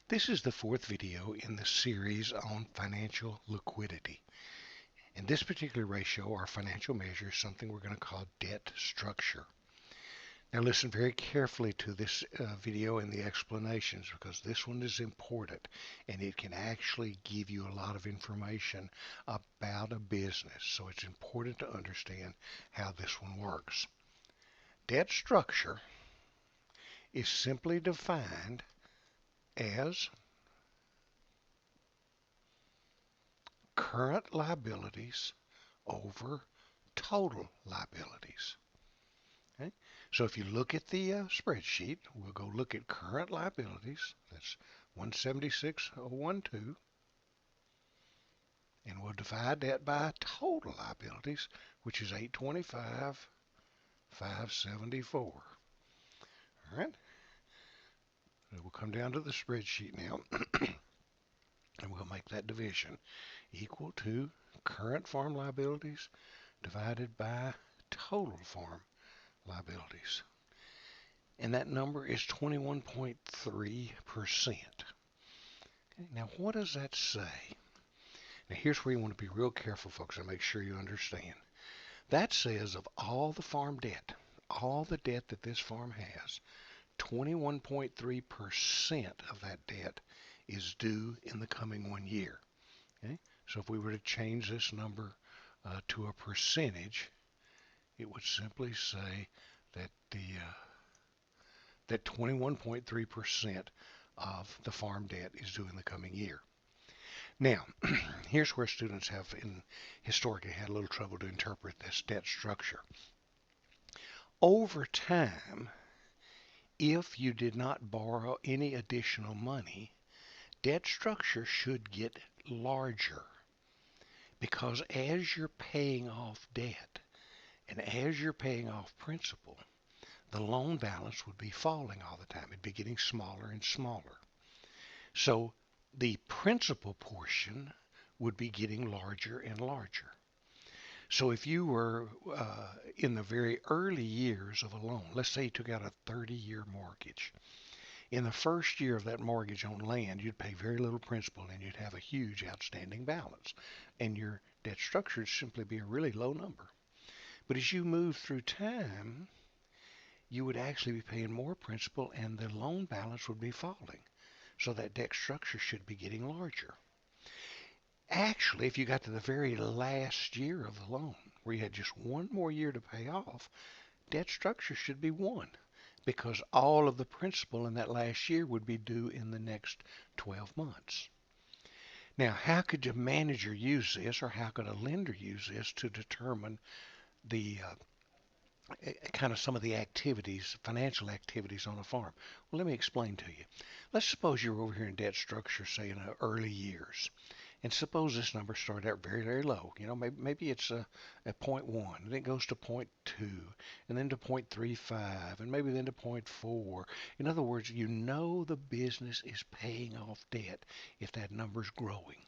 This is the fourth video in the series on financial liquidity. In this particular ratio or financial measure is something we're going to call debt structure. Now listen very carefully to this video and the explanations, because this one is important and it can actually give you a lot of information about a business. So it's important to understand how this one works. Debt structure is simply defined as current liabilities over total liabilities. Okay? So if you look at the spreadsheet, we'll go look at current liabilities. That's 176,012. And we'll divide that by total liabilities, which is 825,574. All right? So we'll come down to the spreadsheet now, and we'll make that division equal to current farm liabilities divided by total farm liabilities. And that number is 21.3%. Okay, now what does that say? Now here's where you want to be real careful, folks, and make sure you understand. That says of all the farm debt, all the debt that this farm has, 21.3% of that debt is due in the coming 1 year. Okay? So if we were to change this number to a percentage, it would simply say that that 21.3% of the farm debt is due in the coming year. Now, here's where students have historically had a little trouble to interpret this debt structure. Over time, if you did not borrow any additional money, debt structure should get larger, because as you're paying off debt and as you're paying off principal, the loan balance would be falling all the time. It'd be getting smaller and smaller. So the principal portion would be getting larger and larger. So if you were in the very early years of a loan, let's say you took out a 30-year mortgage. In the first year of that mortgage on land, you'd pay very little principal and you'd have a huge outstanding balance. And your debt structure would simply be a really low number. But as you move through time, you would actually be paying more principal and the loan balance would be falling. So that debt structure should be getting larger. Actually, if you got to the very last year of the loan, where you had just one more year to pay off, debt structure should be 1, because all of the principal in that last year would be due in the next 12 months. Now, how could a manager use this, or how could a lender use this to determine the kind of some of the activities, financial activities on a farm? Well, let me explain to you. Let's suppose you're over here in debt structure, say in the early years. And suppose this number started out very, very low. You know, maybe it's a 0.1, and then it goes to 0.2, and then to 0.35, and maybe then to 0.4. In other words, you know the business is paying off debt if that number's growing.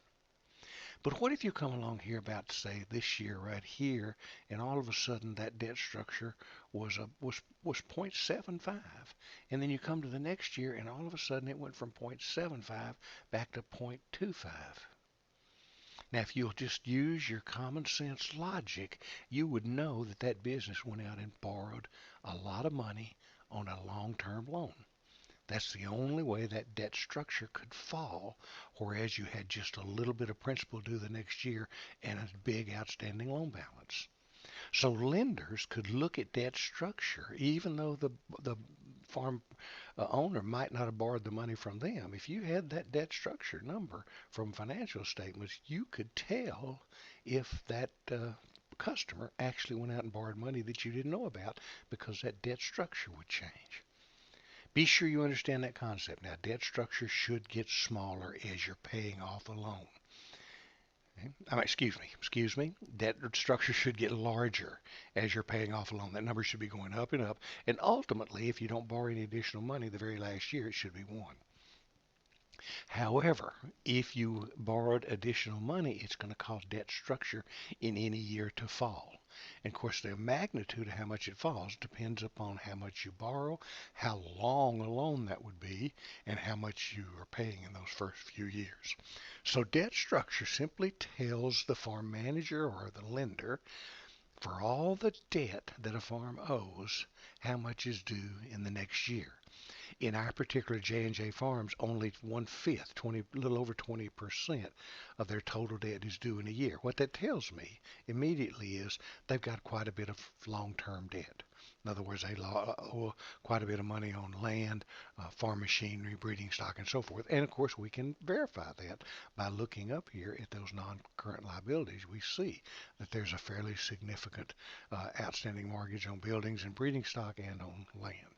But what if you come along here about, say, this year right here, and all of a sudden that debt structure was 0.75, and then you come to the next year, and all of a sudden it went from 0.75 back to 0.25. Now, if you'll just use your common sense logic, you would know that that business went out and borrowed a lot of money on a long-term loan. That's the only way that debt structure could fall, whereas you had just a little bit of principal due the next year and a big outstanding loan balance. So lenders could look at debt structure, even though the farm owner might not have borrowed the money from them. If you had that debt structure number from financial statements, you could tell if that customer actually went out and borrowed money that you didn't know about, because that debt structure would change. Be sure you understand that concept. Now, debt structure should get smaller as you're paying off a loan. Okay? Excuse me. Debt structure should get larger as you're paying off a loan. That number should be going up and up. And ultimately, if you don't borrow any additional money the very last year, it should be 1. However, if you borrowed additional money, it's going to cause debt structure in any year to fall. And of course, the magnitude of how much it falls depends upon how much you borrow, how long a loan that would be, and how much you are paying in those first few years. So debt structure simply tells the farm manager or the lender for all the debt that a farm owes, how much is due in the next year. In our particular J&J Farms, only 1/5, 20, a little over 20% of their total debt is due in a year. What that tells me immediately is they've got quite a bit of long-term debt. In other words, they owe quite a bit of money on land, farm machinery, breeding stock, and so forth. And of course, we can verify that by looking up here at those non-current liabilities. We see that there's a fairly significant outstanding mortgage on buildings and breeding stock and on land.